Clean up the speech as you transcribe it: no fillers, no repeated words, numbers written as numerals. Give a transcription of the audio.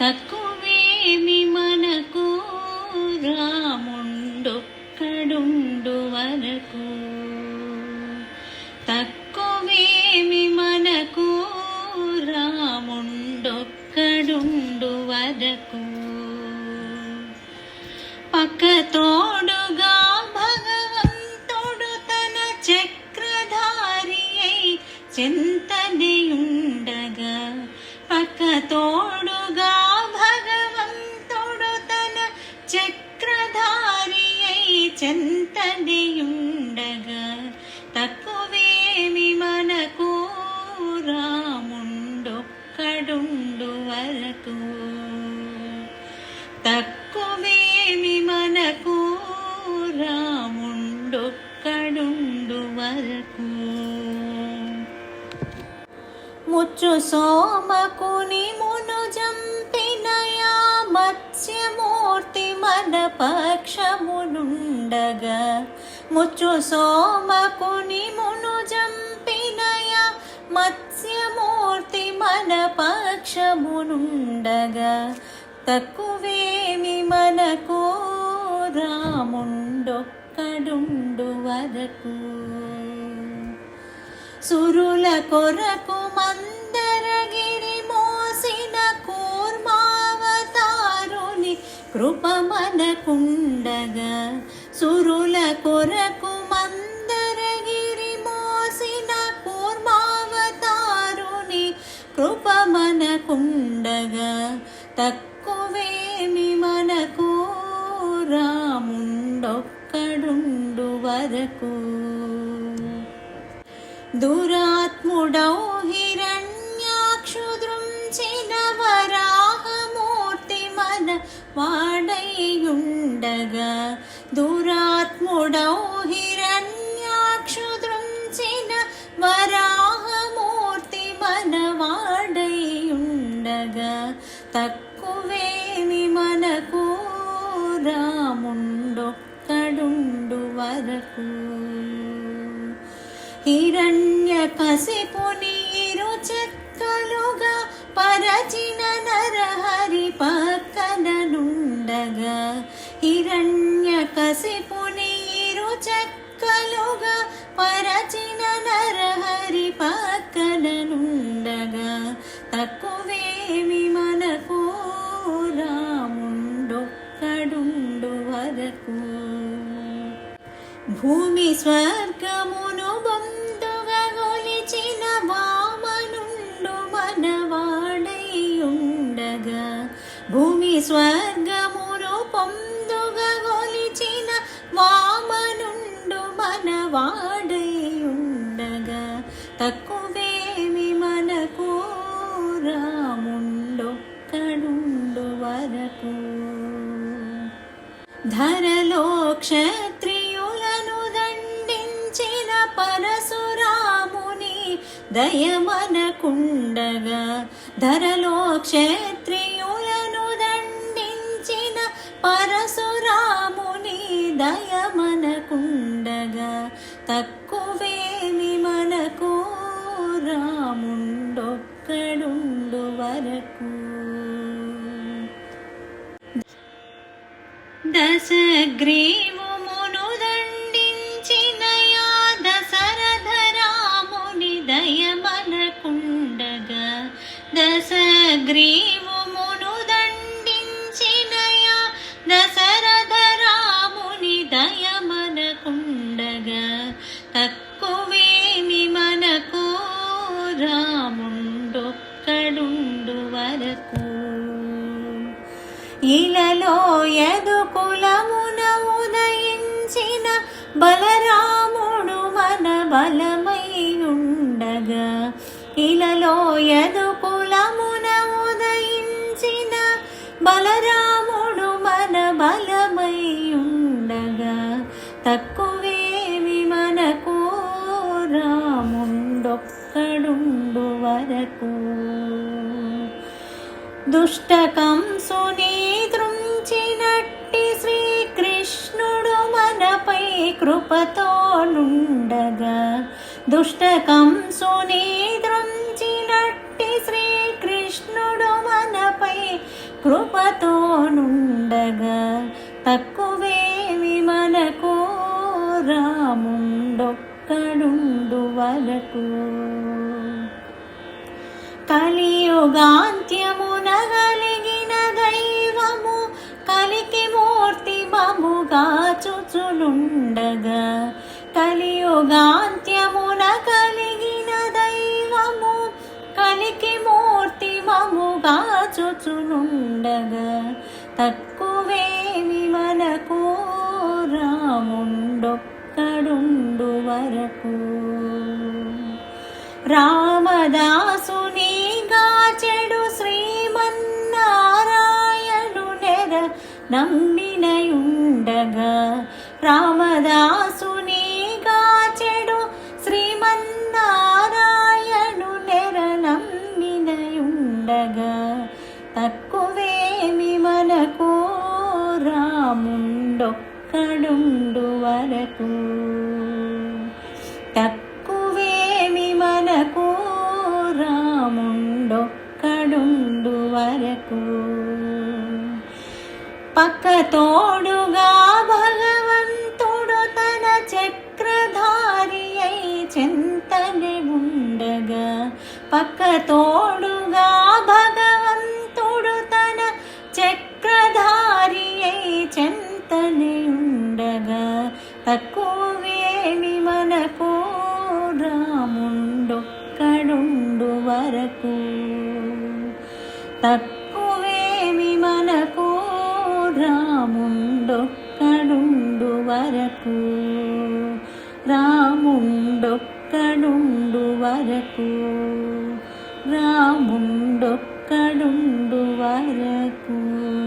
తక్కువేమి మనకు రాముండొక్కడుండు వరకు. తక్కువేమి మనకు రాముండొక్కడుండు వరకు. పక్కతోడుగా భగవంతుడు తన చక్రధారి అయి చెంతనేయుండగా. పక్కతోడుగా భగవంతుడు తన చక్రధారి అయి చెంతనేయుండగా. తక్కువేమి మనకు రాముండొక్కడుండు వరకు. తక్కువేమి మనకు రాముండొక్కడుండు వరకు. ముచ్చు సోమకుని మును జంపినయా మత్స్యమూర్తి మన పక్షమునుండగా. ముచ్చు సోమకుని మును జంపినయా మత్స్యమూర్తి మన పక్షమునుండగా. తక్కువేమి మనకు రాముండొక్కడుండు వరకు. సురుల కొరకు మందరగిరి మోసిన కూర్మావతారుని కృప మనకుండగా. సురుల కొరకు మందరగిరి మోసిన కూర్మావతారుని కృప మనకుండగా. తక్కువేమి మనకు రాముండొక్కడుండు వరకు. దురాత్ముడౌ హిరణ్యాక్షు దృంచిన వరాహమూర్తి మన వాడైయుండగా. దురాత్ముడౌ హిరణ్యాక్షు దృంచిన వరాహమూర్తి మన వాడైయుండగా. తక్కువేమి మనకు రాముండొక్కడుండు వరకు. హిరణ్యకశిపుని ఇరుచెక్కలుగా పరచిన నరహరి పక్కననుండగా. హిరణ్యకశిపుని ఇరుచెక్కలుగా పరచిన నరహరి పక్కననుండగా. తక్కువేమి మనకు రాముండొక్కడుండు వరకు. భూమి స్వర్గమును బంధుగా గొలిచిన వామనుండు మనవాడైయుండగా. భూమి స్వర్గమును పొందుగా గొలిచిన వామనుండు మనవాడైయుండగా. తక్కువేమి మనకు రాముండొక్కడుండు వరకు. ధరలో క్షత్రియులను దండించిన పరశురాముని దయమనకుండగా. ధరలో క్షత్రియులను దండించిన పరశురాముని దయమనకుండగా. తక్కువేమి మనకు రాముండొక్కడుండు వరకు. దశగ్రీవమును దండించిన యా దశరథ రాముని దయమనకుండగా. దశగ్రీవమును దండించిన యా దశరథ రాముని దయమనకుండగా. తక్కువేమి మనకు రాముండొక్కడుండు వరకు. ఇలలో యదుకులమున ఉదయించిన బలరాముడు మన బలమైయుండగా. ఇలలో యదుకులమున ఉదయించిన బలరాముడు మన బలమైయుండగా. తక్కువేమి మనకు రాముండొక్కడుండు వరకు. దుష్టకంసుని దృంచినట్టి శ్రీకృష్ణుడు మనపై కృపతోనుండగా. దుష్టకంసుని దృంచినట్టి శ్రీకృష్ణుడు మనపై తక్కువేమి మనకు రాముండొక్కడుండు వరకు. కలియుగాంత్యమున కలిగిన దైవము కలికి మూర్తి మముగా చుచునుండగా. కలియుగాంత్యమున కలిగిన దైవము కలికి మూర్తి మముగా చుచునుండగా. తక్కువేమి మనకు రాముండొక్కడుండు వరకు. రామదాసుని గాచెడు శ్రీమన్నారాయణు నెర నమ్మినయుండగా. రామదాసుని గాచెడు శ్రీమన్నారాయణు నెర నమ్మినయుండగా. తక్కువేమి మనకు రాముండొక్కడుండు వరకు. తక్కువేమి మనకు రాముండొక్కడుండు వరకు. పక్క తోడుగా భగవంతుడు తన చక్రధారి అయి చెంతనే ఉండగా. పక్క తోడుగా భగవంతుడు తన చక్రధారి అయి చెంతనే ఉండగా. తక్కువేమి మనకు రాముండొక్కడుండు వరకు. తక్కువేమి మనకు రాముండొక్కడుండు వరకు. రాముండొక్కడుండు వరకు. రాముండొక్కడుండు వరకు.